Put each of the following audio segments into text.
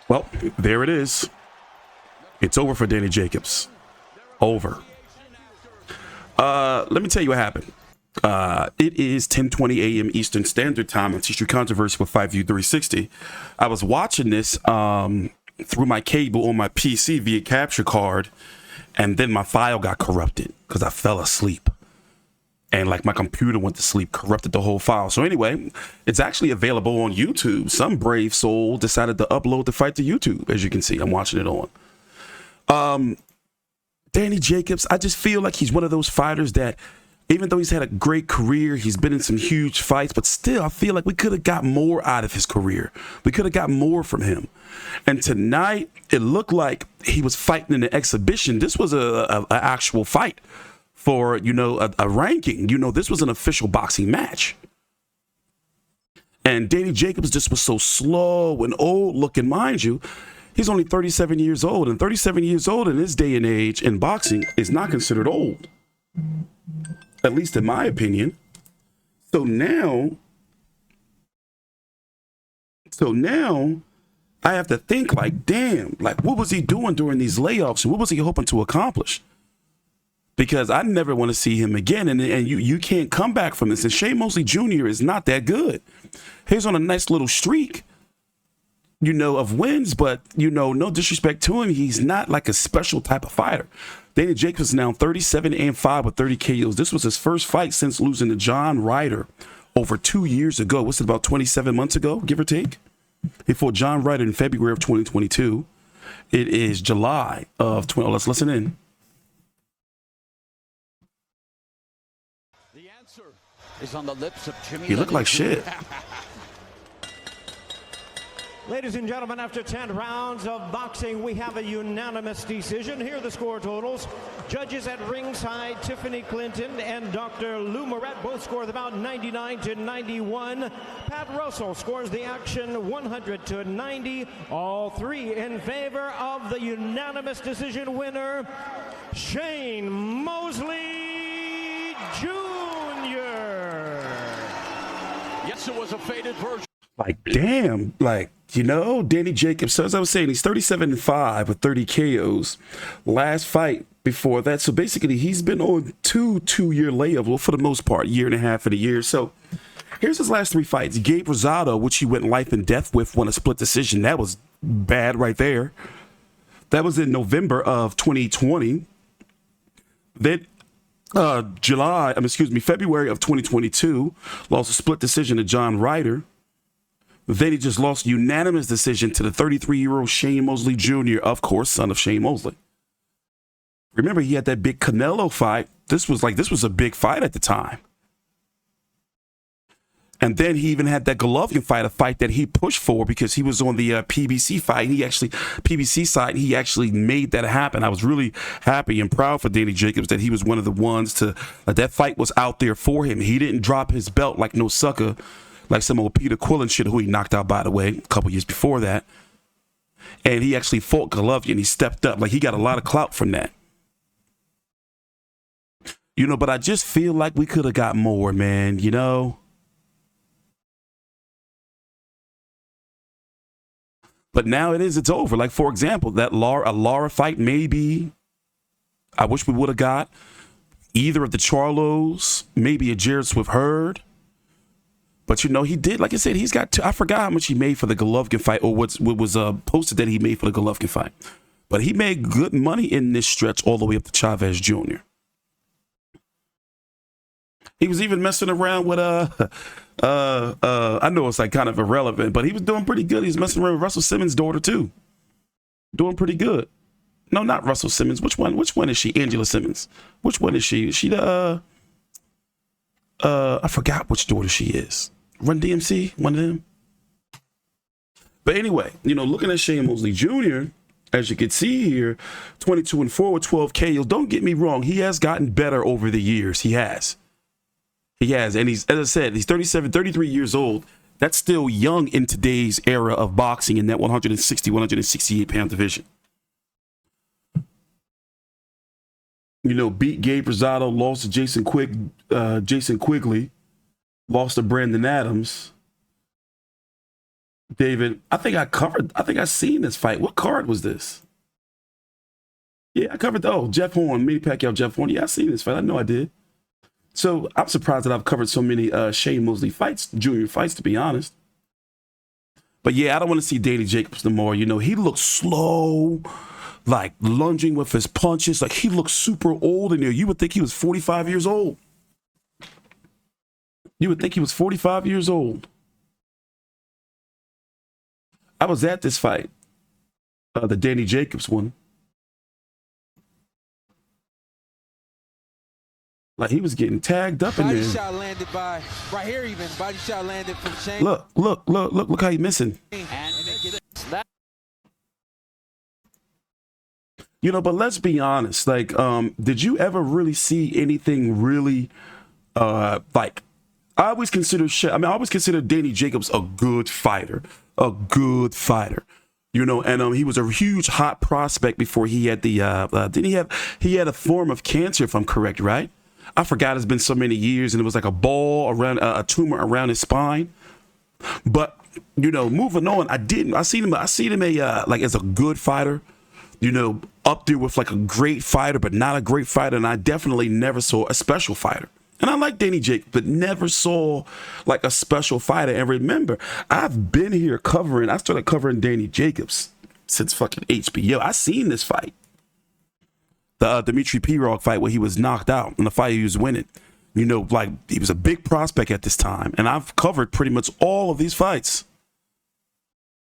Well, there it is. It's over for Danny Jacobs. Over. Let me tell you what happened. It is 10:20 a.m. Eastern Standard Time on TstreeT Controversy with 5U 360. I was watching this through my cable on my PC via capture card, and then my file got corrupted because I fell asleep. And like my computer went to sleep, corrupted the whole file. So anyway, it's actually available on YouTube. Some brave soul decided to upload the fight to YouTube. As you can see, I'm watching it on. Danny Jacobs, I just feel like he's one of those fighters that, even though he's had a great career, he's been in some huge fights, but still I feel like we could have got more out of his career. We could have got more from him. And tonight, it looked like he was fighting in an exhibition. This was a actual fight for, a ranking. This was an official boxing match. And Danny Jacobs just was so slow and old looking, mind you. He's only 37 years old, and 37 years old in this day and age in boxing is not considered old, at least in my opinion. So now I have to think like, damn, like what was he doing during these layoffs? And what was he hoping to accomplish? Because I never want to see him again. And you can't come back from this. And Shane Mosley Jr. is not that good. He's on a nice little streak, of wins, but, no disrespect to him. He's not like a special type of fighter. Danny Jacobs is now 37-5 with 30 KOs. This was his first fight since losing to John Ryder over 2 years ago. What's it, about 27 months ago, give or take? He fought John Ryder in February of 2022. It is July of 20. Let's listen in. The answer is on the lips of Jimmy. He looked like shit. Ladies and gentlemen, after 10 rounds of boxing, we have a unanimous decision. Here are the score totals. Judges at ringside, Tiffany Clinton and Dr. Lou Moret both scored about 99-91. Pat Russell scores the action 100-90. All three in favor of the unanimous decision winner, Shane Mosley Jr. Yes, it was a faded version. Like, damn, like, Danny Jacobs, so as I was saying, he's 37-5 with 30 KOs. Last fight before that. So basically, he's been on two-year layoff, well, for the most part, year and a half of the year. So here's his last three fights. Gabe Rosado, which he went life and death with, won a split decision. That was bad right there. That was in November of 2020. Then February of 2022, lost a split decision to John Ryder. Then he just lost unanimous decision to the 33-year-old Shane Mosley Jr., of course, son of Shane Mosley. Remember, he had that big Canelo fight. This was a big fight at the time. And then he even had that Golovkin fight, a fight that he pushed for because he was on the PBC fight. PBC side, he actually made that happen. I was really happy and proud for Danny Jacobs that he was one of the ones that fight was out there for him. He didn't drop his belt like no sucker, like some old Peter Quillen shit, who he knocked out, by the way, a couple years before that. And he actually fought Golovkin. He stepped up. Like, he got a lot of clout from that. But I just feel like we could have got more, man, But now it's over. Like, for example, that Lara fight, maybe I wish we would have got either of the Charlos, maybe a Jared Swift Hurd. But, he did, like I said, he's got I forgot how much he made for the Golovkin fight, or what was posted that he made for the Golovkin fight. But he made good money in this stretch all the way up to Chavez Jr. He was even messing around with, I know it's like kind of irrelevant, but he was doing pretty good. He was messing around with Russell Simmons' daughter, too. Doing pretty good. No, not Russell Simmons. Which one is she? Angela Simmons. Which one is she? Is she the, I forgot which daughter she is. Run DMC, one of them. But anyway, looking at Shane Mosley Jr., as you can see here, 22-4 with 12 KOs. Don't get me wrong. He has gotten better over the years. He has. And he's, as I said, he's 33 years old. That's still young in today's era of boxing in that 160, 168 pound division. Beat Gabe Rosado, lost to Jason Quigley, lost to Brandon Adams. David, I think I seen this fight. What card was this? Yeah, I covered, Jeff Horn, Manny Pacquiao, Jeff Horn. Yeah, I seen this fight. I know I did. So I'm surprised that I've covered so many Shane Mosley Jr. fights, to be honest. But yeah, I don't want to see Danny Jacobs no more. You know, he looks slow, like lunging with his punches. Like he looks super old in there. You would think he was 45 years old. You would think he was 45 years old. I was at this fight, the Danny Jacobs one. Like he was getting tagged up in there. Body shot landed by right here, even body shot landed from Shane. Look how he's missing. You know, but let's be honest. Like, did you ever really see anything really, like? I always consider Danny Jacobs a good fighter, You know, and he was a huge hot prospect before he had the he had a form of cancer, if I'm correct, right? I forgot, it's been so many years, and it was like a ball around a tumor around his spine. But you know, moving on, I seen him like as a good fighter, you know, up there with like a great fighter, but not a great fighter. And I definitely never saw a special fighter. And I like Danny Jacobs, but never saw like a special fighter. And remember, I've been here I started covering Danny Jacobs since fucking HBO. I seen this fight. The Dimitri Pirog fight where he was knocked out in the fight he was winning. You know, like he was a big prospect at this time. And I've covered pretty much all of these fights.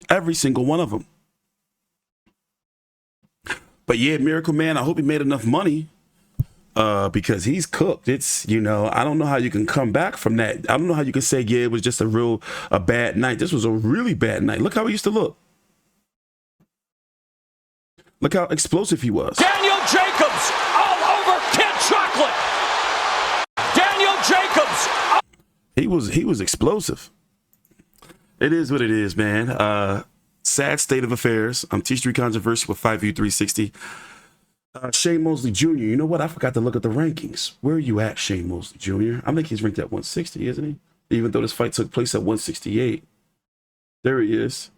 Every single one of them. But yeah, Miracle Man, I hope he made enough money because he's cooked. It's, you know, I don't know how you can come back from that. I don't know how you can say, yeah, it was just a bad night. This was a really bad night. Look how he used to look. Look how explosive he was. Daniel Jacobs all over Kid Chocolate. Daniel Jacobs. He was explosive. It is what it is, man. Sad state of affairs. I'm TstreeT Controversy with 5U 360. Shane Mosley Jr. You know what? I forgot to look at the rankings. Where are you at, Shane Mosley Jr.? I think he's ranked at 160, isn't he? Even though this fight took place at 168. There he is.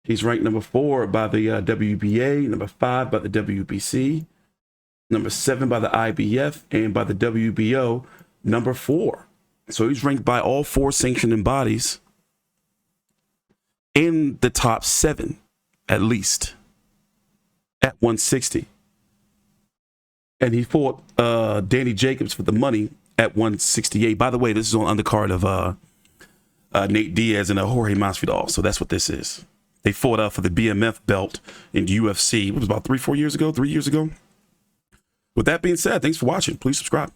He's ranked number 4 by the WBA, number 5 by the WBC, number 7 by the IBF, and by the WBO, number 4. So he's ranked by all 4 sanctioning bodies in the top 7, at least, at 160. And he fought Danny Jacobs for the money at 168. By the way, this is on undercard of Nate Diaz and Jorge Masvidal. So that's what this is. They fought for the BMF belt in UFC. It was about 3 years ago. With that being said, thanks for watching. Please subscribe.